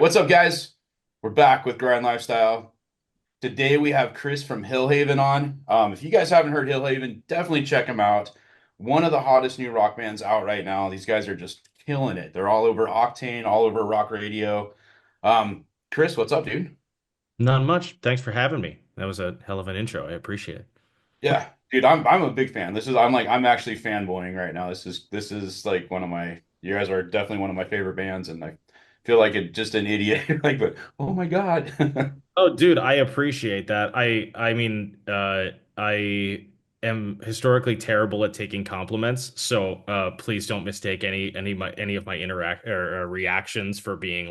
What's up, guys? We're back with Grind Lifestyle. Today we have Chris from Hillhaven on. If you guys haven't heard Hillhaven, definitely check them out. One of the hottest new rock bands out right now. These guys are just killing it. They're all over Octane, all over rock radio. Chris, what's up, dude? Not much. Thanks for having me. That was a hell of an intro. I appreciate it. Yeah, dude, I'm a big fan. I'm actually fanboying right now. This is like one of my you guys are definitely one of my favorite bands, and I feel like just an idiot. Like, but oh my God. Oh, dude, I appreciate that. I am historically terrible at taking compliments, so please don't mistake any of my interact or reactions for being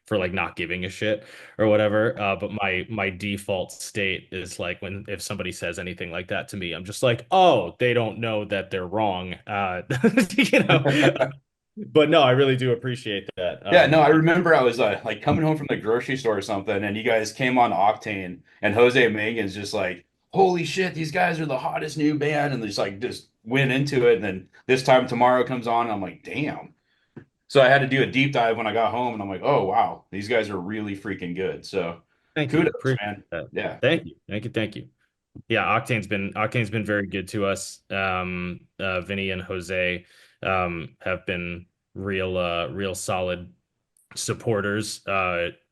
for like not giving a shit or whatever. But my default state is like when if somebody says anything like that to me, I'm just like, oh, they don't know that they're wrong. You know. But no, I really do appreciate that. Yeah, no, I remember I was like coming home from the grocery store or something, and you guys came on Octane, and Jose Megan's just like, "Holy shit, these guys are the hottest new band," and just went into it. And then this time tomorrow comes on, and I'm like, "Damn!" So I had to do a deep dive when I got home, and I'm like, "Oh wow, these guys are really freaking good." So Thank you. kudos, Appreciate man. that. Yeah, Thank you. Thank you. Thank you. Yeah, Octane's been very good to us. Vinny and Jose have been real solid supporters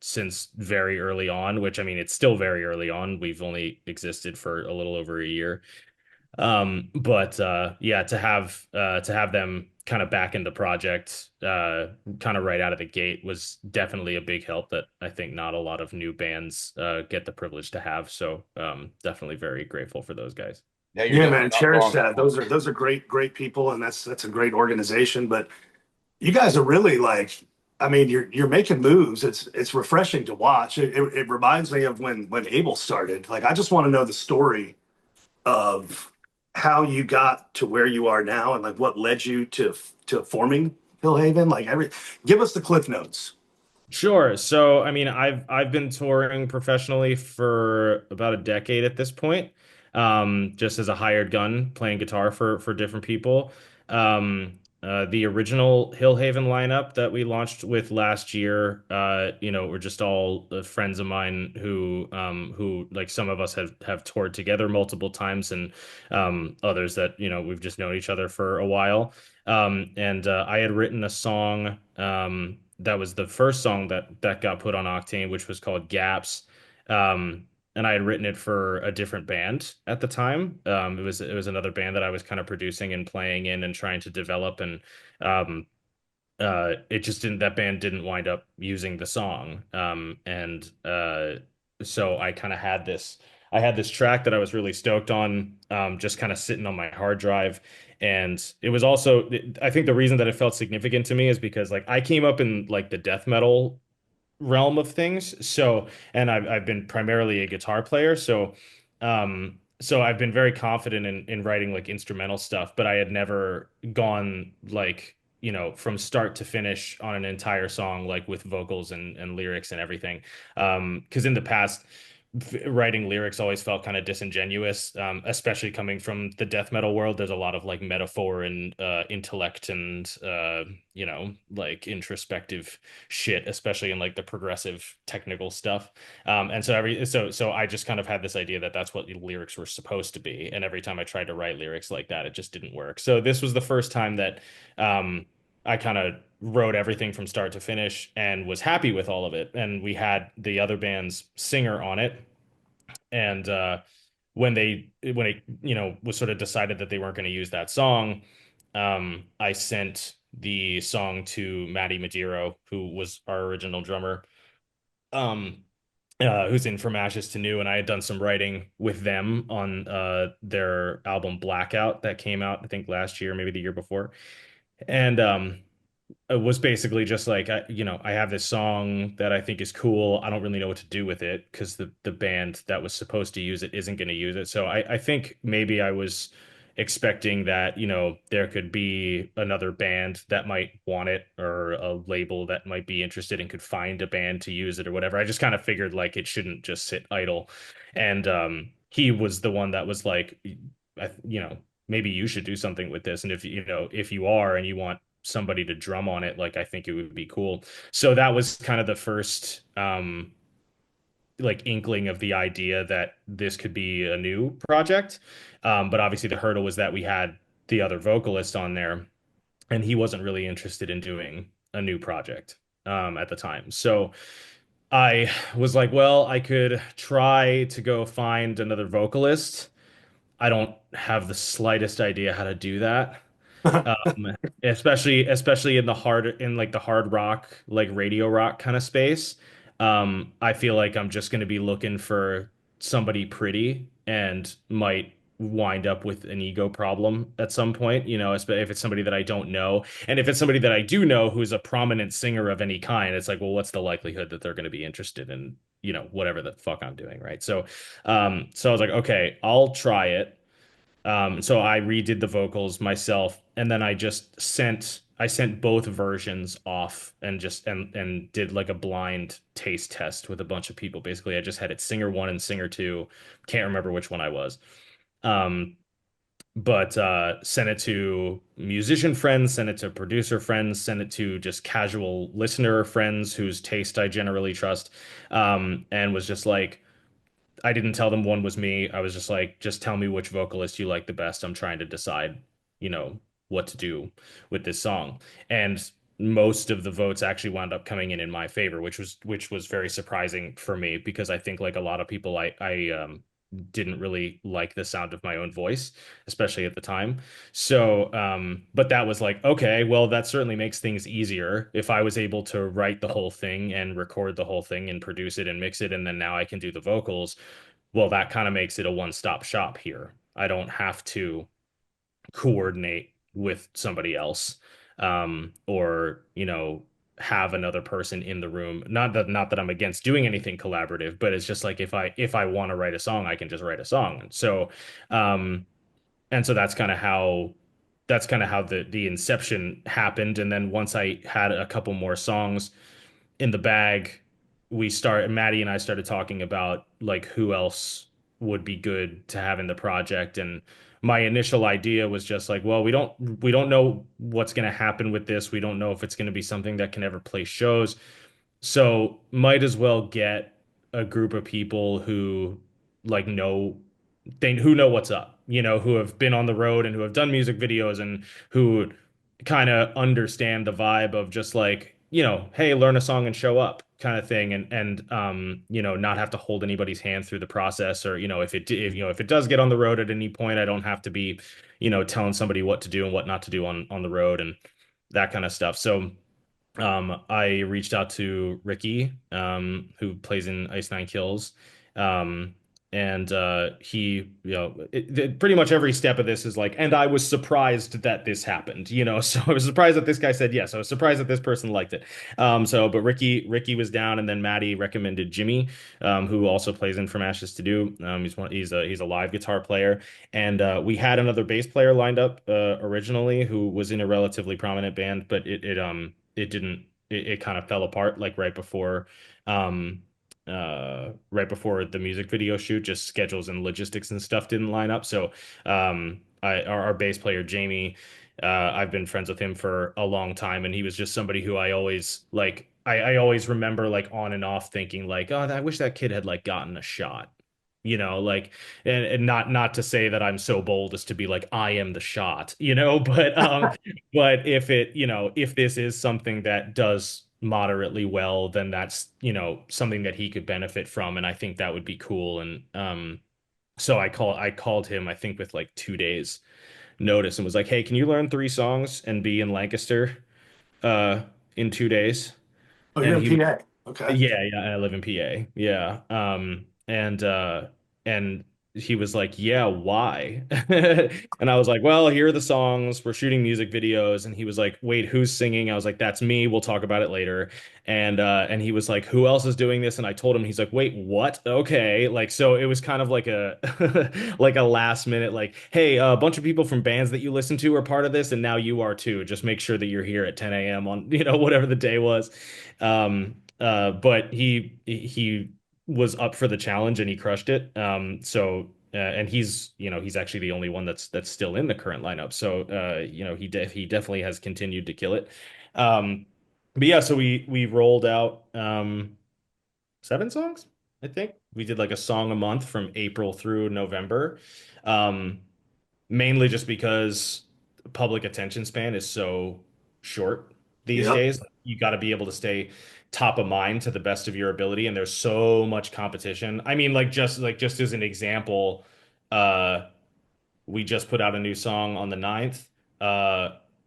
since very early on, which I mean it's still very early on. We've only existed for a little over a year. But yeah, to have them kind of back in the project kind of right out of the gate was definitely a big help that I think not a lot of new bands get the privilege to have. So definitely very grateful for those guys. yeah, you're Yeah, definitely man, not cherish wrong. that. Those are great people, and that's a great organization. But you guys are really like, I mean, you're making moves. It's refreshing to watch. It reminds me of when Abel started. Like, I just want to know the story of how you got to where you are now, and like what led you to forming Hillhaven. Give us the cliff notes. Sure. So, I mean, I've been touring professionally for about a decade at this point, just as a hired gun, playing guitar for different people. The original Hillhaven lineup that we launched with last year, were just all friends of mine who like some of us have toured together multiple times, and others that we've just known each other for a while. And I had written a song. That was the first song that got put on Octane, which was called Gaps. And I had written it for a different band at the time. It was another band that I was kind of producing and playing in and trying to develop, and um, it just didn't that band didn't wind up using the song. And so I had this track that I was really stoked on, just kind of sitting on my hard drive. And it was also, I think the reason that it felt significant to me is because like I came up in like the death metal realm of things. So, and I've been primarily a guitar player. So I've been very confident in writing like instrumental stuff, but I had never gone like, from start to finish on an entire song, like with vocals and lyrics and everything. Because in the past, writing lyrics always felt kind of disingenuous, especially coming from the death metal world. There's a lot of like metaphor and intellect and like introspective shit, especially in like the progressive technical stuff. And so so I just kind of had this idea that that's what lyrics were supposed to be. And every time I tried to write lyrics like that, it just didn't work. So this was the first time that I kind of wrote everything from start to finish and was happy with all of it. And we had the other band's singer on it, and when it was sort of decided that they weren't going to use that song, I sent the song to Matty Madiro, who was our original drummer, um, who's in From Ashes to New, and I had done some writing with them on their album Blackout that came out, I think last year, maybe the year before, and it was basically just like I have this song that I think is cool. I don't really know what to do with it because the band that was supposed to use it isn't going to use it. So I think maybe I was expecting that there could be another band that might want it, or a label that might be interested and could find a band to use it or whatever. I just kind of figured like it shouldn't just sit idle. And he was the one that was like, maybe you should do something with this. And if you are and you want somebody to drum on it, like I think it would be cool. So that was kind of the first like inkling of the idea that this could be a new project. But obviously the hurdle was that we had the other vocalist on there, and he wasn't really interested in doing a new project at the time. So I was like, well, I could try to go find another vocalist. I don't have the slightest idea how to do that. Especially in the hard rock, like radio rock kind of space. I feel like I'm just going to be looking for somebody pretty and might wind up with an ego problem at some point, if it's somebody that I don't know. And if it's somebody that I do know who's a prominent singer of any kind, it's like, well, what's the likelihood that they're going to be interested in, whatever the fuck I'm doing, right? So I was like, okay, I'll try it. So I redid the vocals myself, and then I sent both versions off and and did like a blind taste test with a bunch of people. Basically, I just had it singer one and singer two. Can't remember which one I was. Um, but sent it to musician friends, sent it to producer friends, sent it to just casual listener friends whose taste I generally trust, and was just like, I didn't tell them one was me. I was just like, just tell me which vocalist you like the best. I'm trying to decide, you know, what to do with this song. And most of the votes actually wound up coming in my favor, which was very surprising for me because I think like a lot of people I didn't really like the sound of my own voice, especially at the time. But that was like, okay, well, that certainly makes things easier. If I was able to write the whole thing and record the whole thing and produce it and mix it, and then now I can do the vocals, well, that kind of makes it a one-stop shop here. I don't have to coordinate with somebody else, or, have another person in the room. Not that I'm against doing anything collaborative, but it's just like if I want to write a song, I can just write a song. Um, and so that's kind of how the inception happened. And then once I had a couple more songs in the bag, Maddie and I started talking about like who else would be good to have in the project. And my initial idea was just like, well, we don't know what's going to happen with this. We don't know if it's going to be something that can ever play shows. So might as well get a group of people who like who know what's up, who have been on the road and who have done music videos and who kind of understand the vibe of just like, hey, learn a song and show up kind of thing, and not have to hold anybody's hand through the process, or if it does get on the road at any point, I don't have to be, telling somebody what to do and what not to do on the road and that kind of stuff. So I reached out to Ricky, who plays in Ice Nine Kills. Um, and he, pretty much every step of this is like, and I was surprised that this happened, so I was surprised that this guy said yes. I was surprised that this person liked it. But Ricky was down, and then Maddie recommended Jimmy, who also plays in From Ashes to Do. He's a live guitar player, and we had another bass player lined up originally who was in a relatively prominent band, but it didn't it kind of fell apart like um right before the music video shoot. Just schedules and logistics and stuff didn't line up. So our bass player Jamie, I've been friends with him for a long time, and he was just somebody who I always like I always remember like on and off thinking like, oh, I wish that kid had like gotten a shot, like, and not to say that I'm so bold as to be like I am the shot, but if this is something that does moderately well, then that's, something that he could benefit from, and I think that would be cool. And so I called him, I think with like 2 days notice, and was like, hey, can you learn 3 songs and be in Lancaster uh in 2 days? Oh, you're And in he PA. Okay. Yeah, yeah, I live in PA. Yeah. And he was like, "Yeah, why?" And I was like, "Well, here are the songs. We're shooting music videos." And he was like, "Wait, who's singing?" I was like, "That's me. We'll talk about it later." And he was like, "Who else is doing this?" And I told him, he's like, "Wait, what?" Okay. Like, so it was kind of like a like a last minute like, "Hey, a bunch of people from bands that you listen to are part of this, and now you are too. Just make sure that you're here at 10 a.m. on, whatever the day was." But he was up for the challenge and he crushed it. So and he's actually the only one that's still in the current lineup. So he definitely has continued to kill it. Um, but yeah, so we rolled out 7 songs, I think. We did like a song a month from April through November. Um, Mainly just because public attention span is so short these Yep. days. You got to be able to stay top of mind to the best of your ability, and there's so much competition. I mean, just as an example, uh, we just put out a new song on the 9th.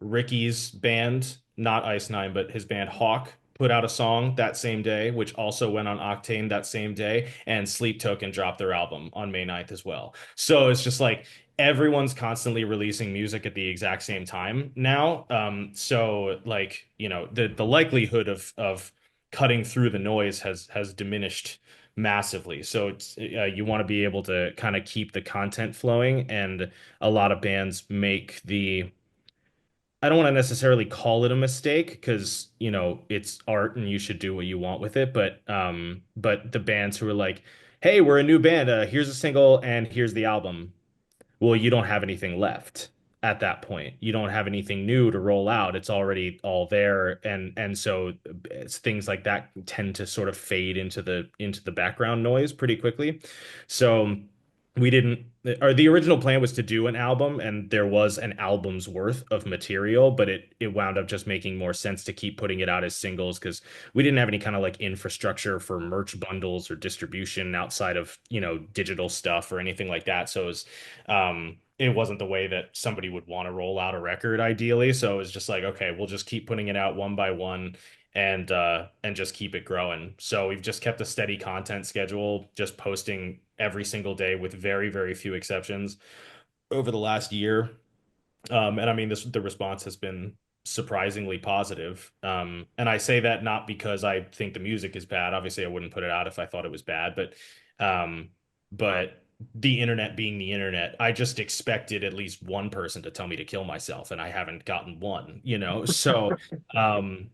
Ricky's band, not Ice Nine, but his band Hawk, put out a song that same day, which also went on Octane that same day. And Sleep Token dropped their album on May 9th as well. So it's just like everyone's constantly releasing music at the exact same time now. So like, the likelihood of cutting through the noise has diminished massively. So you want to be able to kind of keep the content flowing, and a lot of bands make the I don't want to necessarily call it a mistake because it's art and you should do what you want with it, but the bands who are like, hey, we're a new band, here's a single and here's the album. Well, you don't have anything left at that point. You don't have anything new to roll out. It's already all there, and so it's things like that tend to sort of fade into the background noise pretty quickly. So we didn't or the original plan was to do an album, and there was an album's worth of material, but it wound up just making more sense to keep putting it out as singles because we didn't have any kind of like infrastructure for merch bundles or distribution outside of digital stuff or anything like that. So it wasn't the way that somebody would want to roll out a record ideally. So it was just like, okay, we'll just keep putting it out one by one and just keep it growing. So we've just kept a steady content schedule, just posting every single day with very, very few exceptions over the last year. And I mean, the response has been surprisingly positive. And I say that not because I think the music is bad. Obviously, I wouldn't put it out if I thought it was bad, um, but the internet being the internet, I just expected at least one person to tell me to kill myself, and I haven't gotten one. So, um,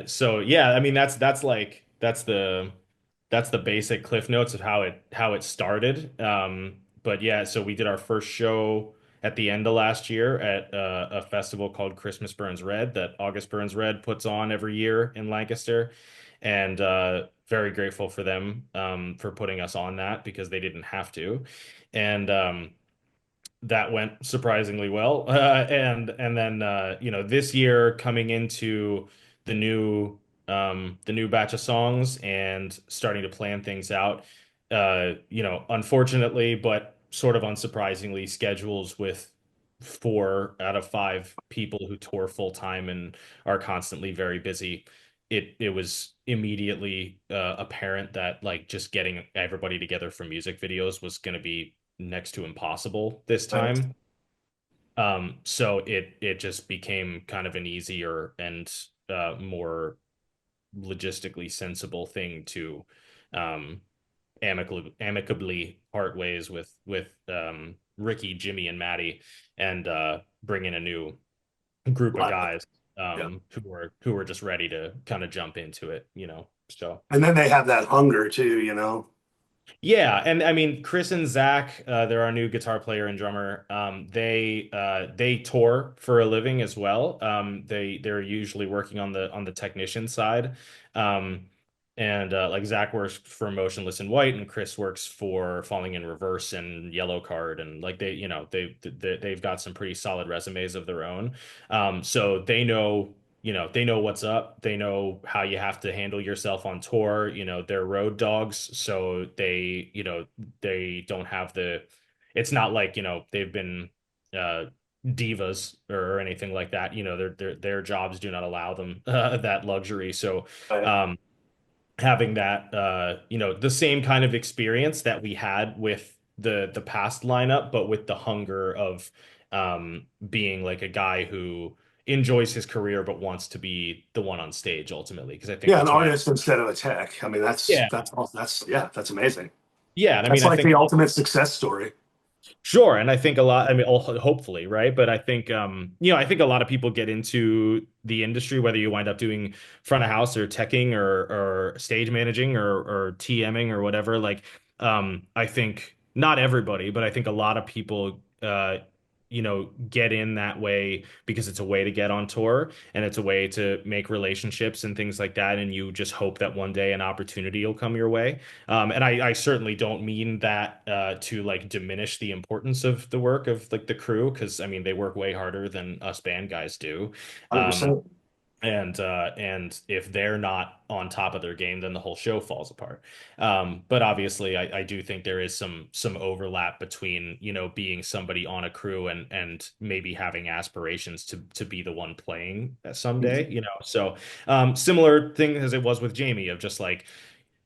so yeah, I mean, that's the basic cliff notes of how it started. But yeah, so we did our first show at the end of last year at a festival called Christmas Burns Red that August Burns Red puts on every year in Lancaster. And very grateful for them for putting us on that because they didn't have to. And that went surprisingly well. And then this year coming into the new the new batch of songs and starting to plan things out. Unfortunately, but sort of unsurprisingly, schedules with 4 out of 5 people who tour full time and are constantly very busy. It was immediately apparent that like just getting everybody together for music videos was going to be next to impossible this Right. time. So it just became kind of an easier and more logistically sensible thing to um, amicably part ways with Ricky, Jimmy, and Maddie, and bring in a new group of Lineup. guys Yeah. who were just ready to kind of jump into it. So. And then they have that hunger too. Yeah, and I mean Chris and Zach, they're our new guitar player and drummer. They tour for a living as well. They're usually working on the technician side. Um, and like Zach works for Motionless in White, and Chris works for Falling in Reverse and Yellow Card, and like they've got some pretty solid resumes of their own. So they know what's up. They know how you have to handle yourself on tour. They're road dogs, so they don't have it's not like, they've been uh divas or anything like that. Their jobs do not allow them that luxury. So, Right. um having that the same kind of experience that we had with the past lineup, but with the hunger of being like a guy who enjoys his career but wants to be the one on stage ultimately, because I think Yeah, an that's what artist instead of a tech. I mean, yeah, that's amazing. yeah, and I That's mean I like think the ultimate success story. sure, and I think a lot, I mean, hopefully, right? But I think, I think a lot of people get into the industry, whether you wind up doing front of house or teching or stage managing or TMing or whatever. Like, I think not everybody, but I think a lot of people, get in that way because it's a way to get on tour and it's a way to make relationships and things like that. And you just hope that one day an opportunity will come your way. And I certainly don't mean that to like diminish the importance of the work of like the crew, because I mean they work way harder than us band guys do. Um, 100%. and if they're not on top of their game, then the whole show falls apart. But obviously, I do think there is some overlap between being somebody on a crew and maybe having aspirations to be the one playing someday. So similar thing as it was with Jamie of just like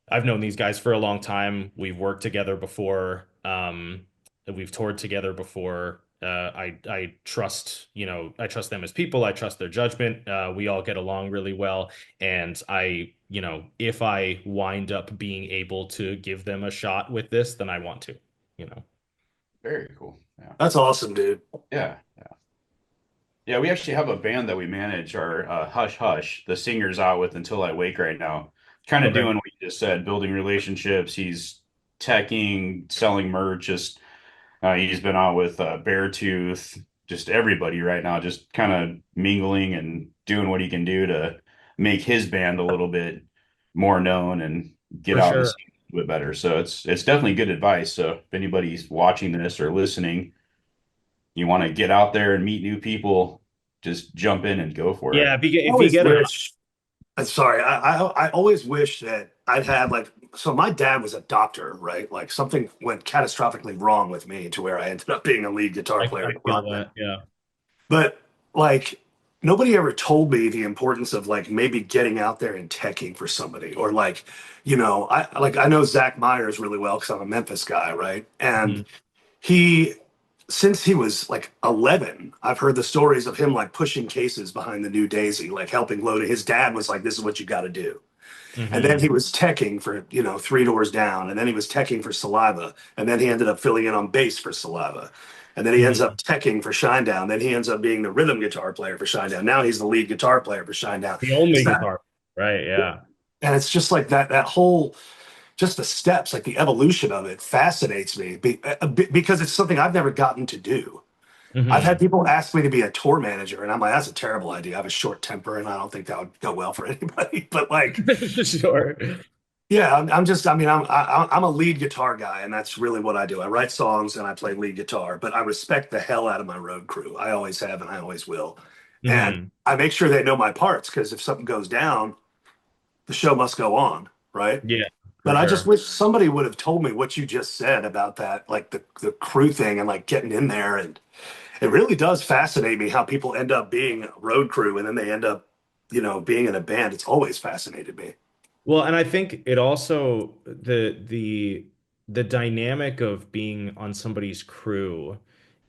I've known these guys for a long time. We've worked together before. We've toured together before. I trust, I trust them as people. I trust their judgment. We all get along really well. And if I wind up being able to give them a shot with this, then I want to, you know. Very cool. Yeah. That's awesome, dude. Yeah. Yeah, we actually have a band that we manage, our Hush Hush. The singer's out with Until I Wake right now. Kind of Okay. doing what you just said, building relationships. He's teching, selling merch. Just he's been out with Beartooth, just everybody right now, just kind of mingling and doing what he can do to make his band a little bit more known and get For out in the sure. scene a bit better. So it's definitely good advice. So if anybody's watching this or listening, you want to get out there and meet new people, just jump in and go for Yeah, it. I if you always get a wish, sorry, I always wish that I'd had like, so my dad was a doctor, right? Like something went catastrophically wrong with me to where I ended up being a lead guitar player I in a feel rock band. that. Yeah. But like nobody ever told me the importance of like maybe getting out there and teching for somebody or like, I know Zach Myers really well because I'm a Memphis guy, right? And Mhm. he since he was like 11, I've heard the stories of him like pushing cases behind the new Daisy, like helping load it. His dad was like, this is what you got to do. And then he Mhm. was teching for, three doors down. And then he was teching for Saliva. And then he ended up filling in on bass for Saliva. And then he ends up Mhm. teching for Shinedown. Then he ends up being the rhythm guitar player for Shinedown. Now he's the lead guitar player for Shinedown. The It's only that, guitar. Right. Yeah. and it's just like that whole just the steps, like the evolution of it fascinates me because it's something I've never gotten to do. I've had Hmm. people ask me to be a tour manager, and I'm like, that's a terrible idea. I have a short temper, and I don't think that would go well for anybody. But like, Sure. yeah, I'm just, I mean, I'm a lead guitar guy, and that's really what I do. I write songs and I play lead guitar, but I respect the hell out of my road crew. I always have, and I always will. And Hmm. I make sure they know my parts because if something goes down, the show must go on, right? Yeah, for But I just sure. wish somebody would have told me what you just said about that, like the crew thing and like getting in there. And it really does fascinate me how people end up being a road crew and then they end up, being in a band. It's always fascinated me. Well, and I think it also the dynamic of being on somebody's crew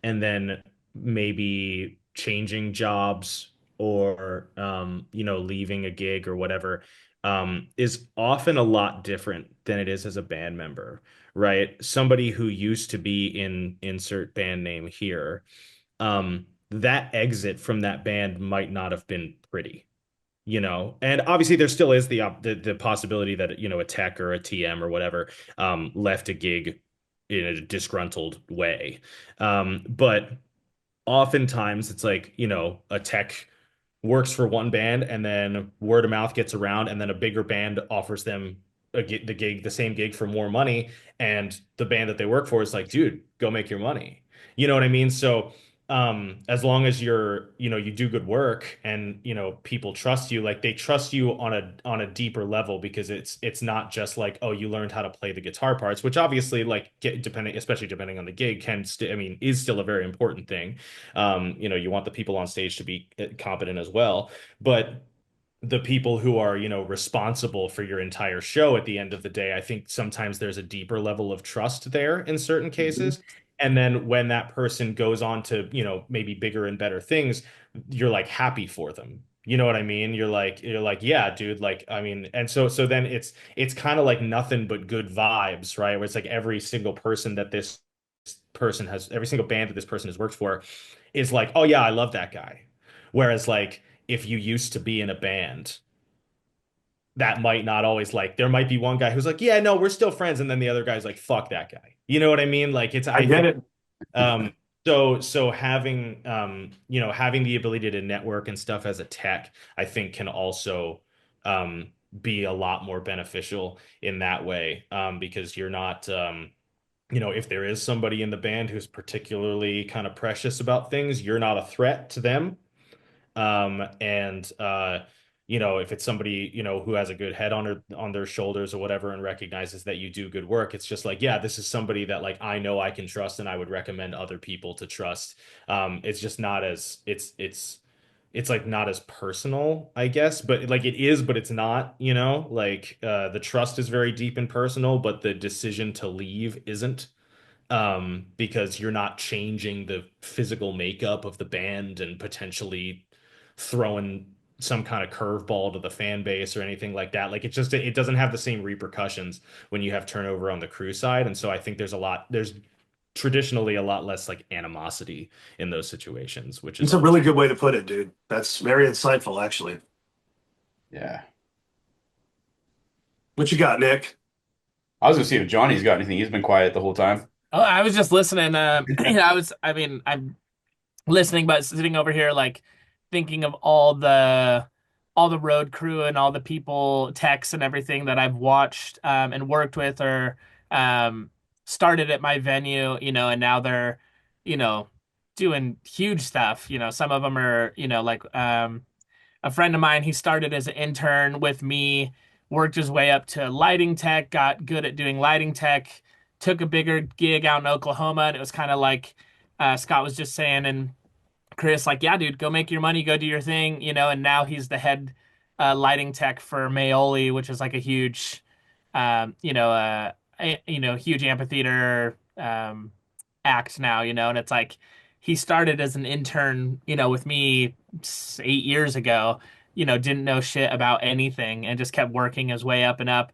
and then maybe changing jobs or leaving a gig or whatever is often a lot different than it is as a band member, right? Somebody who used to be in insert band name here, that exit from that band might not have been pretty, and obviously there still is the possibility that a tech or a TM or whatever left a gig in a disgruntled way, but oftentimes it's like a tech works for one band and then word of mouth gets around and then a bigger band offers them the same gig for more money, and the band that they work for is like, dude, go make your money. You know what I mean? So as long as you do good work and people trust you, like they trust you on a deeper level, because it's not just like, oh, you learned how to play the guitar parts, which obviously like especially depending on the gig I mean is still a very important thing. You want the people on stage to be competent as well, but the people who are, responsible for your entire show at the end of the day, I think sometimes there's a deeper level of trust there in certain Mhm. cases. And then when that person goes on to, maybe bigger and better things, you're like happy for them. You know what I mean? You're like, yeah, dude, like, I mean, and so then it's kind of like nothing but good vibes, right? Where it's like every single person that this person has, every single band that this person has worked for is like, oh yeah, I love that guy. Whereas like if you used to be in a band, that might not always, like there might be one guy who's like, yeah, no, we're still friends, and then the other guy's like, fuck that guy. You know what I mean? Like it's I I get think it. um so having having the ability to network and stuff as a tech, I think can also be a lot more beneficial in that way. Because you're not if there is somebody in the band who's particularly kind of precious about things, you're not a threat to them. And if it's somebody, who has a good head on their shoulders or whatever and recognizes that you do good work, it's just like, yeah, this is somebody that like I know I can trust and I would recommend other people to trust. It's just not as it's like not as personal, I guess, but like it is, but it's not, like the trust is very deep and personal, but the decision to leave isn't because you're not changing the physical makeup of the band and potentially throwing some kind of curveball to the fan base or anything like that. Like it doesn't have the same repercussions when you have turnover on the crew side. And so I think there's traditionally a lot less like animosity in those situations, which is It's a always really good way to put it, dude. That's very insightful, actually. Yeah. What you got, Nick? I was gonna see if Johnny's got anything. He's been quiet the whole time. Oh, I was just listening. I mean, I'm listening, but sitting over here, like thinking of all the road crew and all the people, techs and everything that I've watched, and worked with or, um, started at my venue, and now they're, you know, doing huge stuff. Some of them are, like, a friend of mine, he started as an intern with me, worked his way up to lighting tech, got good at doing lighting tech, took a bigger gig out in Oklahoma, and it was kind of like, Scott was just saying, and Chris, like, yeah, dude, go make your money, go do your thing, and now he's the head lighting tech for Mayoli, which is like a huge, huge amphitheater act now, and it's like he started as an intern, with me 8 years ago, didn't know shit about anything and just kept working his way up and up.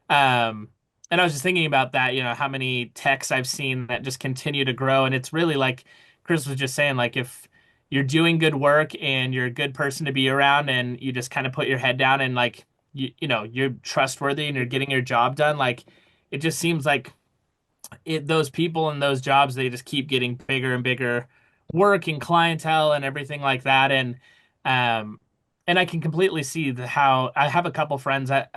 Um, and I was just thinking about that, how many techs I've seen that just continue to grow. And it's really like Chris was just saying, like, if you're doing good work and you're a good person to be around and you just kind of put your head down and like, you're trustworthy and you're getting your job done, like, it just seems like those people in those jobs, they just keep getting bigger and bigger work and clientele and everything like that. Um and I can completely see how I have a couple friends that,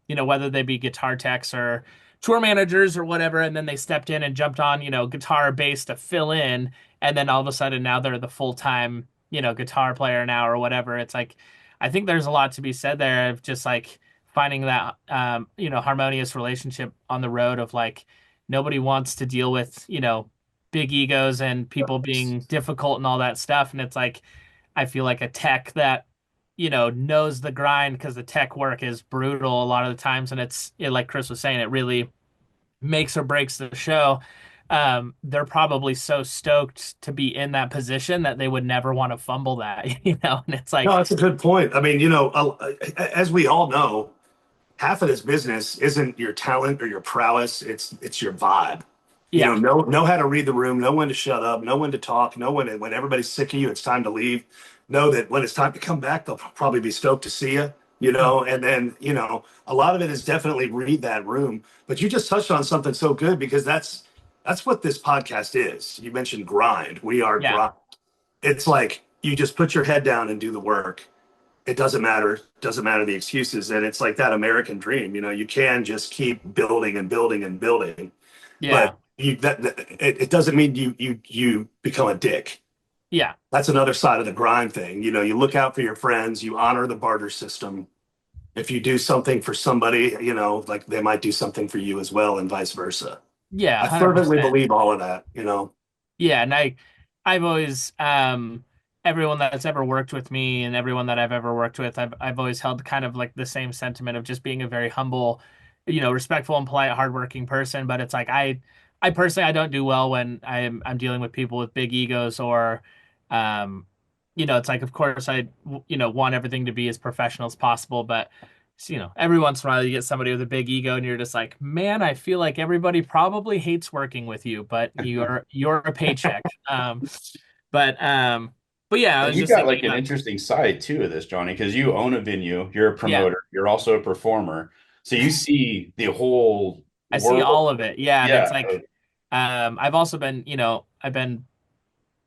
whether they be guitar techs or tour managers or whatever, and then they stepped in and jumped on, guitar bass to fill in, and then all of a sudden now they're the full-time, guitar player now or whatever. It's like I think there's a lot to be said there of just like finding that, harmonious relationship on the road of like nobody wants to deal with, big egos and people being difficult and all that stuff. And it's like, I feel like a tech that, knows the grind because the tech work is brutal a lot of the times. And like Chris was saying, it really makes or breaks the show. They're probably so stoked to be in that position that they would never want to fumble that, and it's No, like, that's a good point. I mean, as we all know, half of this business isn't your talent or your prowess. It's your vibe. yeah, Know how to read the room, know when to shut up, know when to talk, know when everybody's sick of you, it's time to leave. Know that when it's time to come back, they'll probably be stoked to see you. And then a lot of it is definitely read that room. But you just touched on something so good because that's what this podcast is. You mentioned grind. We are yeah, grind. It's like you just put your head down and do the work. It doesn't matter the excuses, and it's like that American dream. You can just keep building and building and building, yeah, but it doesn't mean you become a dick. yeah. That's another side of the grind thing. You look out for your friends, you honor the barter system. If you do something for somebody, like they might do something for you as well, and vice versa. Yeah, I fervently 100%. believe all of that. Yeah, and I've always, everyone that's ever worked with me and everyone that I've ever worked with, I've always held kind of like the same sentiment of just being a very humble, respectful and polite, hardworking person. But it's like I personally I don't do well when I'm dealing with people with big egos or, um, it's like of course I want everything to be as professional as possible, but every once in a while you get somebody with a big ego and you're just like, man, I feel like everybody probably hates working with you, but you're a paycheck. But but yeah, I And was you just got thinking like an about, interesting side too of this, Johnny, because you own a venue, you're a yeah, promoter, you're also a performer. So you see the whole I see world. all of it. Yeah, and it's Yeah. like I've also been, I've been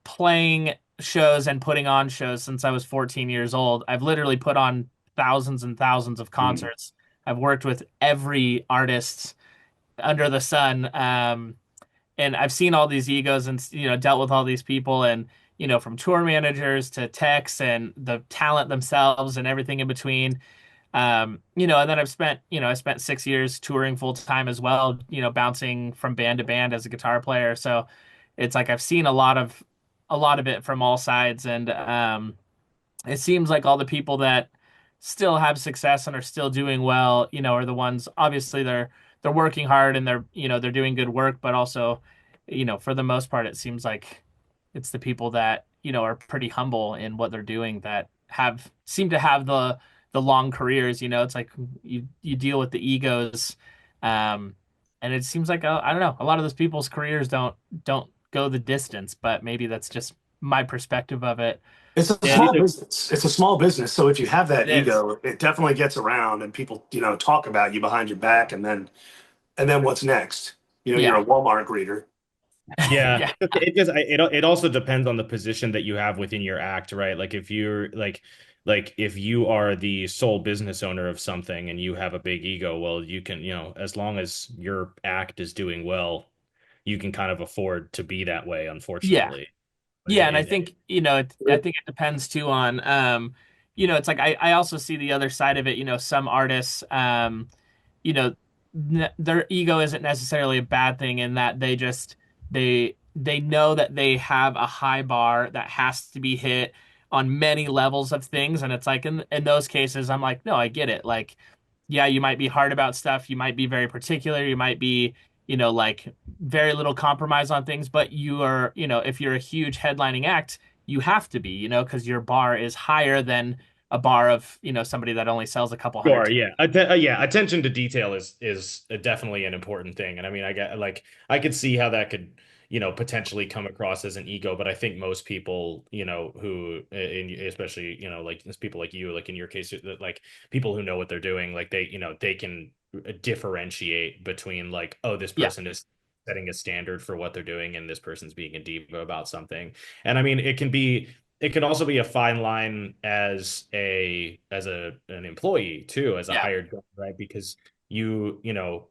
playing shows and putting on shows since I was 14 years old. I've literally put on thousands and thousands of Mhm. concerts. I've worked with every artist under the sun. And I've seen all these egos and, dealt with all these people and, from tour managers to techs and the talent themselves and everything in between. And then I spent 6 years touring full time as well, bouncing from band to band as a guitar player. So it's like I've seen a lot of it from all sides. And it seems like all the people that still have success and are still doing well, are the ones obviously they're working hard and they're doing good work, but also, for the most part, it seems like it's the people that, are pretty humble in what they're doing that have seem to have the long careers, it's like you deal with the egos. Um and it seems like I don't know, a lot of those people's careers don't go the distance, but maybe that's just my perspective of it. It's a Yeah, small business. It's a small business. So if you have that It is. ego, it definitely gets around and people, talk about you behind your back and then what's next? You're Yeah. a Walmart greeter. yeah. Yeah. It also depends on the position that you have within your act, right? Like if you're like if you are the sole business owner of something and you have a big ego, well, you can, as long as your act is doing well, you can kind of afford to be that way, Yeah. unfortunately. Like Yeah, and I think, I think it depends too on, it's like I also see the other side of it, some artists, you know, their ego isn't necessarily a bad thing in that they know that they have a high bar that has to be hit on many levels of things, and it's like in those cases, I'm like, no, I get it. Like, yeah, you might be hard about stuff, you might be very particular, you might be, like very little compromise on things, but you are, if you're a huge headlining act, you have to be, because your bar is higher than a bar of, somebody that only sells a couple hundred sure, tickets. yeah. Yeah, attention to detail is definitely an important thing. And I mean, I get like I could see how that could, potentially come across as an ego, but I think most people, who especially, like it's people like you, like in your case, that like people who know what they're doing, like they can differentiate between like, oh, this Yeah, person is setting a standard for what they're doing and this person's being a diva about something. And I mean, it can also be a fine line as an employee too, as a yeah, hired gun, right? Because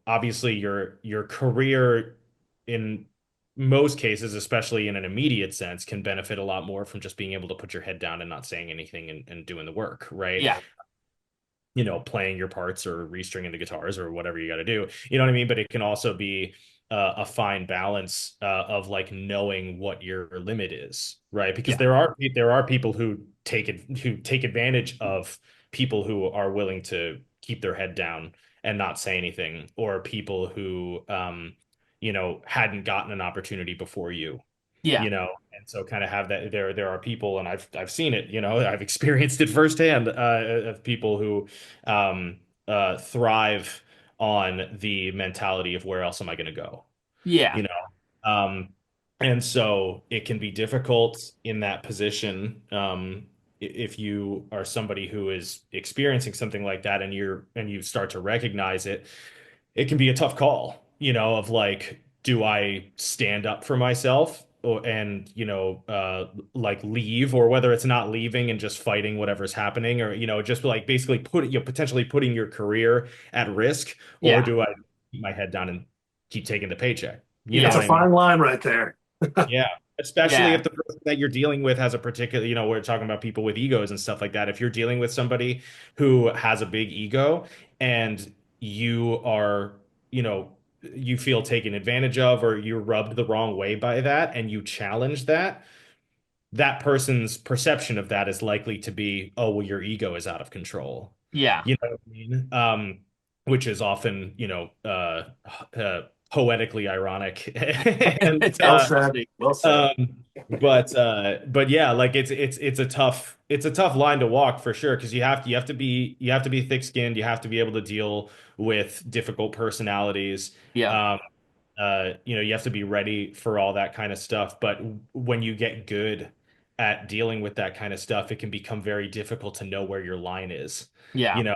obviously your career in most cases, especially in an immediate sense, can benefit a lot more from just being able to put your head down and not saying anything and doing the work, right? yeah, Playing your parts or restringing the guitars or whatever you got to do. You know what I mean? But it can also be a fine balance of like knowing what your limit is, right? Because yeah, there are people who take advantage of people who are willing to keep their head down and not say anything, or people who hadn't gotten an opportunity before you, yeah, and so kind of have that there are people, and I've seen it, I've experienced it firsthand, of people who thrive on the mentality of where else am I going to go, yeah, you know um and so it can be difficult in that position, if you are somebody who is experiencing something like that and you start to recognize it. It can be a tough call, of like, do I stand up for myself and, like leave, or whether it's not leaving and just fighting whatever's happening, or, just like basically potentially putting your career at risk, or yeah, do I keep my head down and keep taking the paycheck? You know It's yeah, what a I mean? fine line right there. Yeah. Especially yeah, if the person that you're dealing with has a particular, we're talking about people with egos and stuff like that. If you're dealing with somebody who has a big ego and you are, you feel taken advantage of, or you're rubbed the wrong way by that, and you challenge that, that person's perception of that is likely to be, oh, well, your ego is out of control. yeah. You know what I mean? Which is often, poetically ironic. And It's Well said. interesting. Well said. um, but yeah, like it's a tough line to walk for sure, because you have to be thick-skinned, you have to be able to deal with difficult personalities. Yeah, Um, you have to be ready for all that kind of stuff. But when you get good at dealing with that kind of stuff, it can become very difficult to know where your line is. yeah, You know,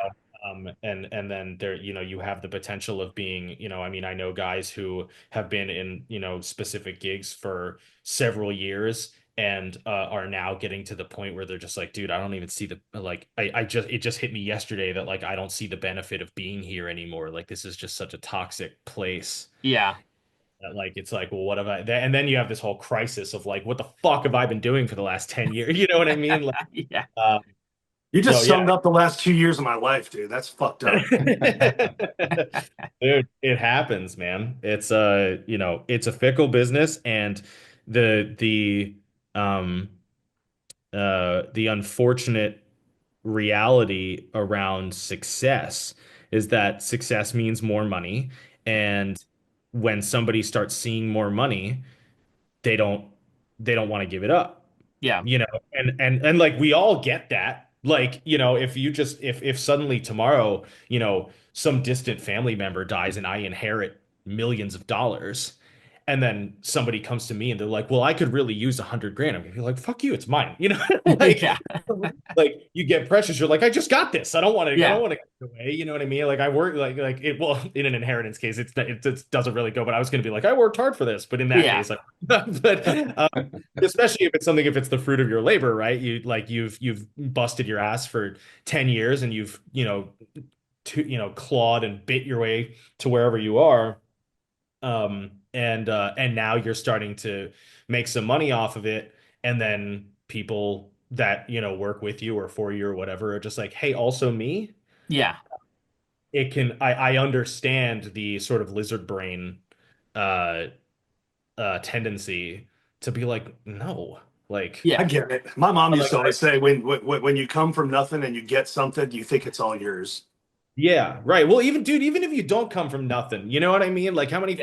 And then there, you have the potential of being, I mean, I know guys who have been in, specific gigs for several years and are now getting to the point where they're just like, dude, I don't even see the like I just it just hit me yesterday that like I don't see the benefit of being here anymore. Like this is just such a toxic place. Yeah. That, like it's like, well, what have I? And then you have this whole crisis of like, what the fuck have I been doing for the last 10 years? You know what I mean? Like, Yeah. um, You so just yeah. summed up the last 2 years of my life, dude. That's fucked up. Dude, it happens, man. It's it's a fickle business, and the um the unfortunate reality around success is that success means more money, and when somebody starts seeing more money, they don't they don't want to give it up, Yeah. and like we all get that. Like, if you just if suddenly tomorrow, some distant family member dies and I inherit millions of dollars, and then somebody comes to me and they're like, well, I could really use 100 grand. I'm gonna be like, fuck you, it's mine. Like, Yeah. like you get precious. You're like, I just got this. I Yeah. don't want to give it away. You know what I mean? Like I work like it. Well, in an inheritance case, it doesn't really go. But I was gonna be like, I worked hard for this. But in that Yeah. case, like, but especially if it's the fruit of your labor, right? You've busted your ass for 10 years and you've clawed and bit your way to wherever you are, and now you're starting to make some money off of it, and then people that work with you or for you or whatever are just like, hey, also me. Yeah. I understand the sort of lizard brain uh tendency to be like, no, like, I Yeah. get it. My mom used like to always say, when you come from nothing and you get something, you think it's all yours. yeah, right. Well, even if you don't come from nothing, you know what I mean? Like Yeah. how many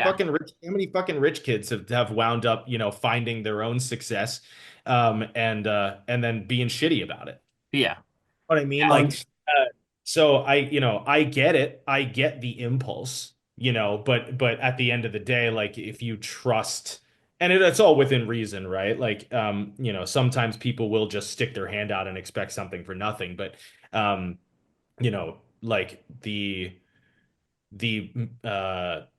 fucking rich kids have wound up, finding their own success, and then being shitty about it. Yeah. What I mean? Um, Like, so I get it. I get the impulse, but at the end of the day, like if you trust, and it's all within reason, right? Like, sometimes people will just stick their hand out and expect something for nothing, but, like the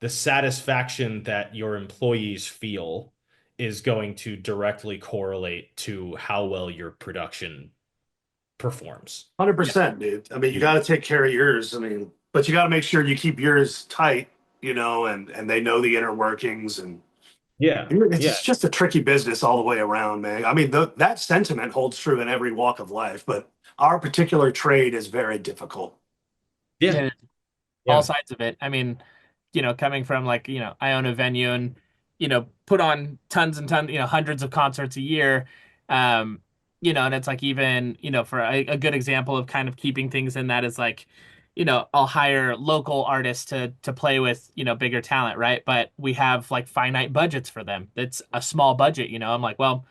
satisfaction that your employees feel is going to directly correlate to how well your production performs. 100%, dude. I mean, you got to take care of yours. I mean, but you got to make sure you keep yours tight, and they know the inner workings, and Yeah. Yeah. it's just a tricky business all the way around, man. I mean, that sentiment holds true in every walk of life, but our particular trade is very difficult. Yeah. Yeah. All Yeah. sides of it. I mean, coming from like, I own a venue and, put on tons and tons, hundreds of concerts a year. Um, and it's like even, for a good example of kind of keeping things in that is like, I'll hire local artists to play with, bigger talent, right? But we have like finite budgets for them. It's a small budget, I'm like, well,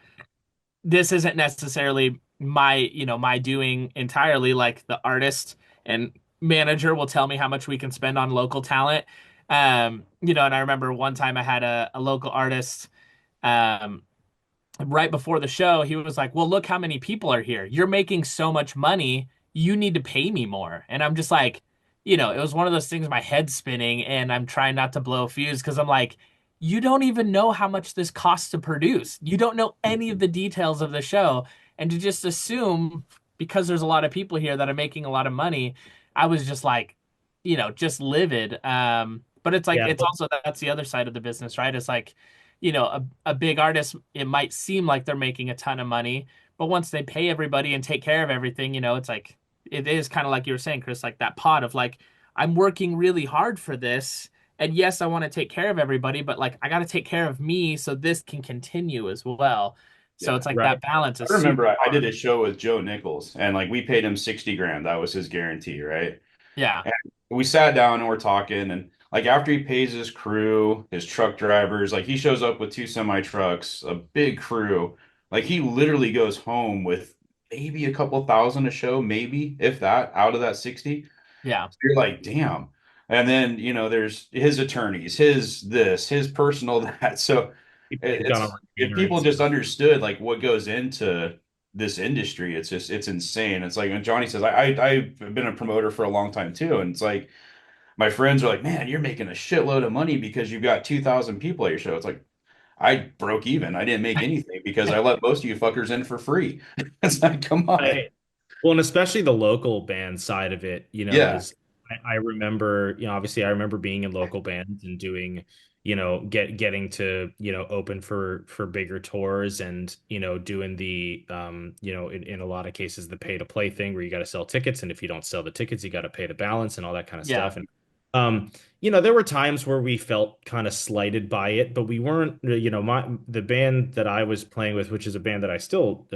this isn't necessarily my doing entirely. Like the artist and manager will tell me how much we can spend on local talent. And I remember one time I had a local artist, um, right before the show, he was like, well, look how many people are here. You're making so much money. You need to pay me more. And I'm just like, it was one of those things, my head's spinning and I'm trying not to blow a fuse because I'm like, you don't even know how much this costs to produce. You don't know any of the details of the show. And to just assume because there's a lot of people here that are making a lot of money, I was just like, just livid. But it's like, Yeah. it's also that's the other side of the business, right? It's like, a big artist, it might seem like they're making a ton of money, but once they pay everybody and take care of everything, it's like it is kind of like you were saying, Chris, like that pot of like, I'm working really hard for this. And yes, I want to take care of everybody, but like I got to take care of me so this can continue as well. So Yeah. it's like Right. that balance is I remember super I did a hard. show with Joe Nichols and like we paid him 60 grand. That was his guarantee, right? Yeah. And we sat down and we're talking, and like after he pays his crew, his truck drivers, like he shows up with two semi trucks, a big crew. Like he literally goes home with maybe a couple thousand a show, maybe if that, out of that 60. Yeah. So you're like, damn. And then, there's his attorneys, his this, his personal that. So They've gone it's on if people retainers. just understood like what goes into this industry. It's just it's insane. It's like when Johnny says, I've been a promoter for a long time too, and it's like my friends are like, man, you're making a shitload of money because you've got 2,000 people at your show. It's like I broke even. I didn't make anything because I let most of you fuckers in for free. It's like, come on. I, Well, and especially the local band side of it, Yeah. is I remember, obviously I remember being in local bands and doing, getting to, open for bigger tours and, doing the in a lot of cases the pay to play thing where you got to sell tickets, and if you don't sell the tickets, you got to pay the balance and all that kind of Yeah. stuff. And um, there were times where we felt kind of slighted by it, but we weren't, the band that I was playing with, which is a band that I still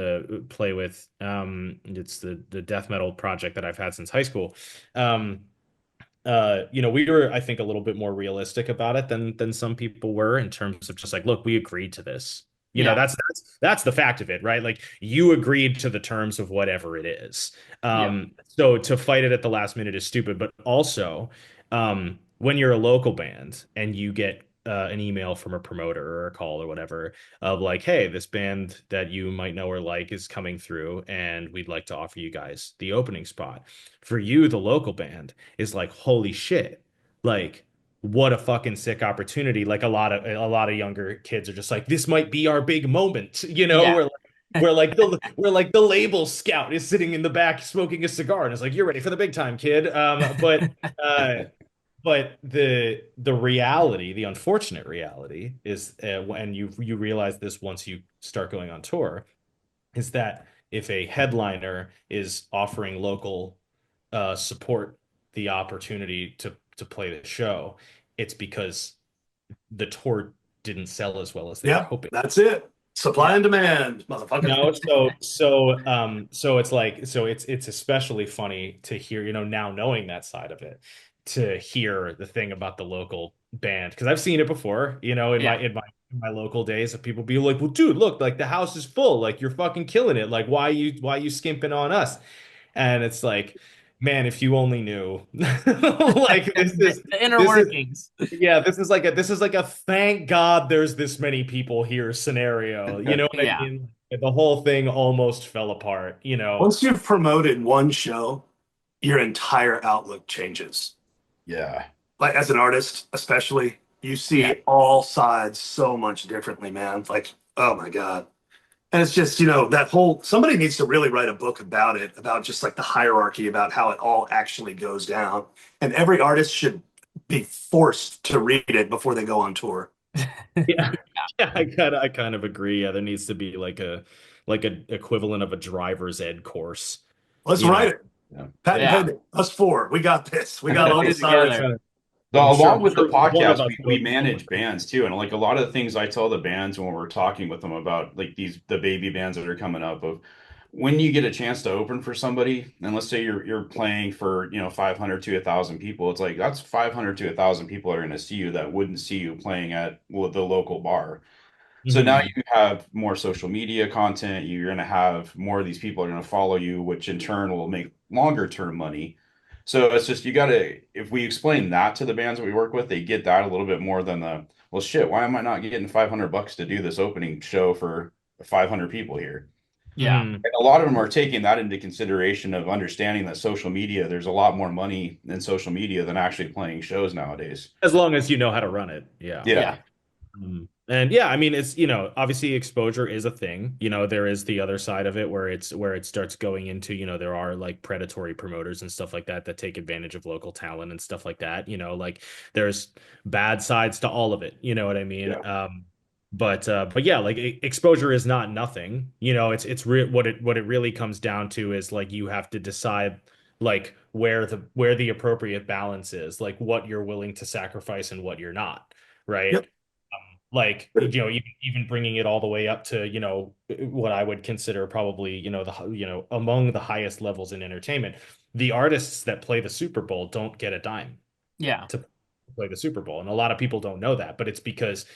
play with, it's the death metal project that I've had since high school. Um, we were, I think, a little bit more realistic about it than some people were in terms of just like, look, we agreed to this. Yeah. That's the fact of it, right? Like you agreed to the terms of whatever it is. Yep. So to fight it at the last minute is stupid, but also, when you're a local band and you get an email from a promoter or a call or whatever of like, hey, this band that you might know or like is coming through, and we'd like to offer you guys the opening spot. For you, the local band is like, holy shit, like what a fucking sick opportunity. Like a lot of younger kids are just like, this might be our big moment, Yeah. where like the label scout is sitting in the back smoking a cigar and it's like, you're ready for the big time, kid. Uh but the reality, the unfortunate reality is, and you realize this once you start going on tour, is that if a headliner is offering local support the opportunity to play the show, it's because the tour didn't sell as well as they were Yep, hoping. that's it. Supply Yeah. and demand, motherfucker. No, so it's like, it's especially funny to hear, now knowing that side of it, to hear the thing about the local band, because I've seen it before, in my Yeah. in my local days, of people be like, well, dude, look, like the house is full, like you're fucking killing it, like why you skimping on us? And it's like, man, if you only knew, like The inner this is workings. yeah, this is like a thank God there's this many people here scenario. You know what I Yeah. mean? The whole thing almost fell apart. Once you've promoted one show, your entire outlook changes. Yeah. Like as an artist, especially, you Yeah. see all sides so much differently, man. Like, oh my God. And it's just, that whole somebody needs to really write a book about it, about just like the hierarchy, about how it all actually goes down. And every artist should be forced to read it before they go on tour. Yeah, yeah, I kind of agree. Yeah, there needs to be like a equivalent of a driver's ed course. Let's You write know, it. Yeah. Patent Yeah. pending. Us four. We got this. We got Let's all put the it science. together. I'm sure, Along I'm with the sure one of podcast, us we will. manage bands too, and like a lot of the things I tell the bands when we're talking with them about like the baby bands that are coming up, of when you get a chance to open for somebody, and let's say you're playing for 500 to 1,000 people, it's like that's 500 to 1,000 people are going to see you that wouldn't see you playing at the local bar. So now Mhm. you have more social media content. You're going to have more of these people are going to follow you, which in turn will make longer term money. So it's just you got to, if we explain that to the bands that we work with, they get that a little bit more than the, well, shit, why am I not getting $500 to do this opening show for 500 people here? Yeah. Mhm. And a lot of them are taking that into consideration of understanding that social media, there's a lot more money in social media than actually playing shows nowadays. As long as you know how to run it. Yeah. Yeah. Yeah. And yeah, I mean, it's, obviously exposure is a thing. There is the other side of it where it starts going into, there are like predatory promoters and stuff like that that take advantage of local talent and stuff like that. Like there's bad sides to all of it. You know what I mean? Yeah. But yeah, like exposure is not nothing. What it really comes down to is like you have to decide like where the appropriate balance is, like what you're willing to sacrifice and what you're not, right? Yep. Like even bringing it all the way up to what I would consider probably among the highest levels in entertainment, the artists that play the Super Bowl don't get a dime Yeah. to play the Super Bowl, and a lot of people don't know that, but it's because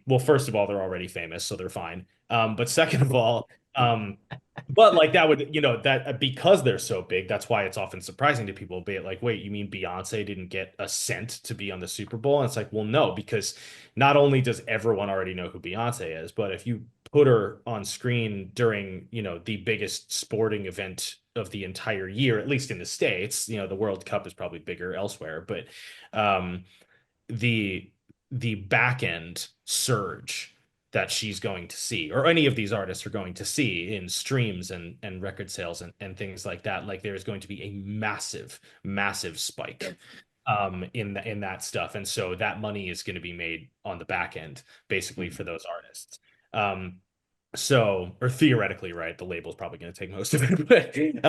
well, first of all, they're already famous, so they're fine. But second of all, but like that would, that because they're so big, that's why it's often surprising to people. Be it like, wait, you mean Beyonce didn't get a cent to be on the Super Bowl? And it's like, well, no, because not only does everyone already know who Beyonce is, but if you put her on screen during, the biggest sporting event of the entire year, at least in the States. The World Cup is probably bigger elsewhere, but um, the the back end surge that she's going to see, or any of these artists are going to see in streams and record sales and things like that, like there's going to be a massive, massive spike in that stuff. And so that money is going to be made on the back end, basically, for those artists. Um, or theoretically, right, the label's probably going to take most of it,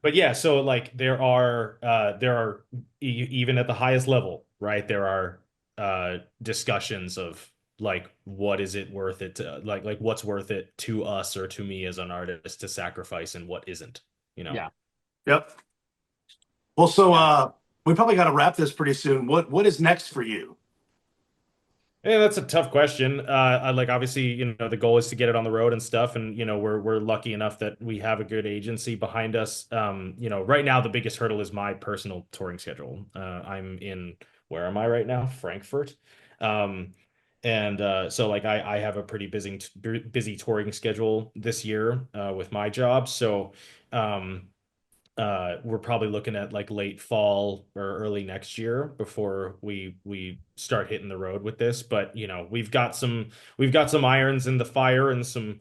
but yeah, so like there are even at the highest level, right, there are discussions of like what is it worth it to, like what's worth it to us or to me as an artist to sacrifice and what isn't, you know. Yeah. Yep. Well, so Yeah. we probably got to wrap this pretty soon. What is next for you? Yeah, that's a tough question. Like obviously, the goal is to get it on the road and stuff, and we're lucky enough that we have a good agency behind us. Right now the biggest hurdle is my personal touring schedule. I'm in, where am I right now? Frankfurt. Um, and so like I have a pretty busy touring schedule this year with my job. So um, we're probably looking at like late fall or early next year before we start hitting the road with this. But we've got some irons in the fire and some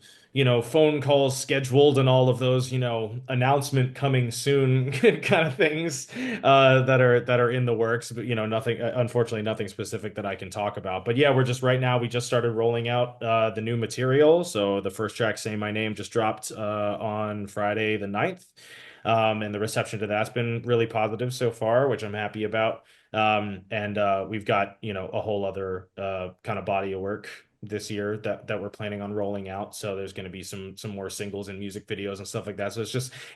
phone calls scheduled and all of those announcement coming soon kind of things that are in the works. But nothing, unfortunately, nothing specific that I can talk about. But yeah, we just started rolling out the new material. So the first track, Say My Name, just dropped on Friday the 9th. And the reception to that's been really positive so far, which I'm happy about. And we've got, a whole other kind of body of work this year that we're planning on rolling out. So there's going to be some more singles and music videos and stuff like that. So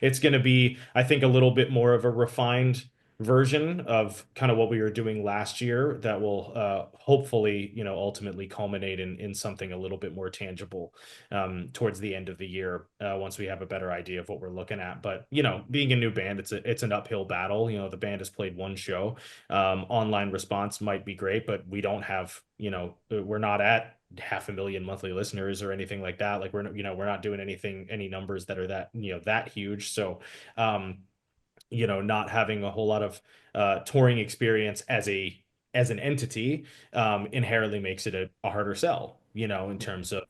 it's going to be, I think, a little bit more of a refined version of kind of what we were doing last year that will hopefully, ultimately culminate in something a little bit more tangible towards the end of the year once we have a better idea of what we're looking at. But being a new band, it's an uphill battle. The band has played one show. Online response might be great, but we don't have, we're not at 500,000 monthly listeners or anything like that. Like we're not doing any numbers that are that huge. So not having a whole lot of touring experience as an entity inherently makes it a harder sell, in terms of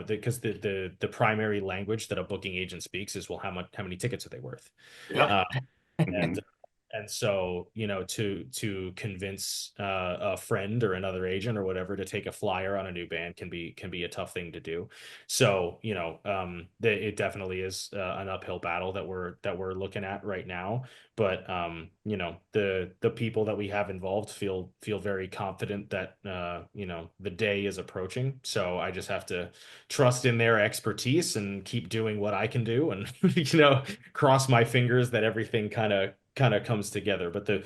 because the primary language that a booking agent speaks is, well, how many tickets are they worth? Yep. Uh, and so to convince a friend or another agent or whatever to take a flyer on a new band can be a tough thing to do. So it definitely is an uphill battle that we're looking at right now. But the people that we have involved feel very confident that the day is approaching. So I just have to trust in their expertise and keep doing what I can do, and cross my fingers that everything kind of comes together. But the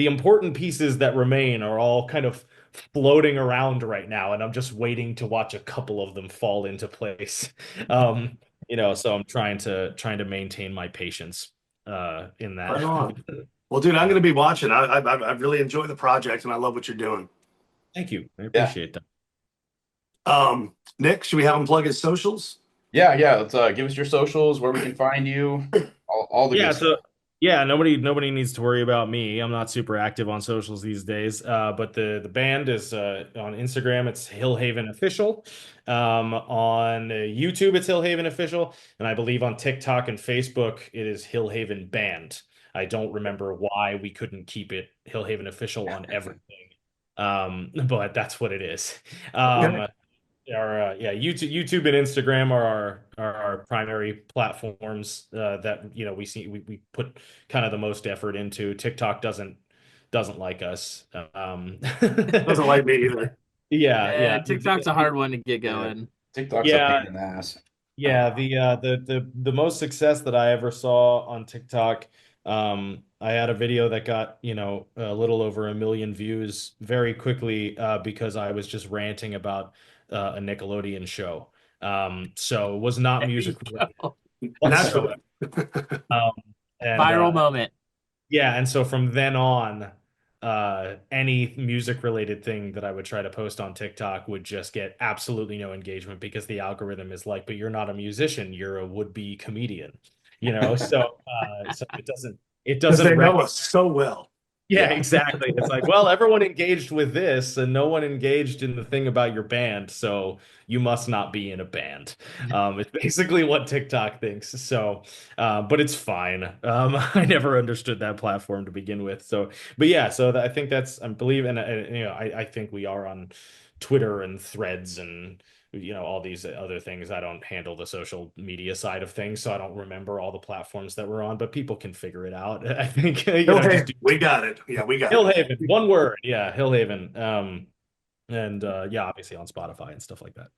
important pieces that remain are all kind of floating around right now, and I'm just waiting to watch a couple of them fall into place. So I'm trying to maintain my patience in Right that. on. Well, dude, I'm going to be watching. I really enjoy the project and I love what you're doing. Thank you. I Yeah. appreciate that. Nick, should we have him plug his socials? Yeah. Let's give us your socials, where we can find you, all the Yeah, good stuff. so yeah, nobody needs to worry about me. I'm not super active on socials these days. But the band is on Instagram, it's Hillhaven Official. On YouTube, it's Hillhaven Official, and I believe on TikTok and Facebook, it is Hillhaven Band. I don't remember why we couldn't keep it Hillhaven Official on everything. But that's what it is. Okay. Yeah, YouTube and Instagram are our primary platforms that we put kind of the most effort into. TikTok doesn't like us. Doesn't like me either. Yeah, Yeah, yeah, TikTok's a hard one to get Yeah, going. TikTok's a yeah, pain in the ass. yeah. The most success that I ever saw on TikTok, I had a video that got, a little over 1 million views very quickly because I was just ranting about a Nickelodeon show. So it was not There you music related go. whatsoever. Naturally. Um, and Viral moment. yeah, and so from then on, any music related thing that I would try to post on TikTok would just get absolutely no engagement because the algorithm is like, but you're not a musician, you're a would-be comedian, you know? So it Because doesn't they know recognize. us so well. Yeah, Yeah. exactly. It's like, well, everyone engaged with this and no one engaged in the thing about your band, so you must not be in a band. It's basically what TikTok thinks. So, but it's fine. I never understood that platform to begin with. So, but yeah, so I think that's, I believe, and you know, I think we are on Twitter and Threads and all these other things. I don't handle the social media side of things, so I don't remember all the platforms that we're on, but people can figure it out. I think just Hillhaven, do we got it. Yeah, we got it. Hillhaven, one word. Yeah, Hillhaven. And yeah, obviously on Spotify and stuff like that.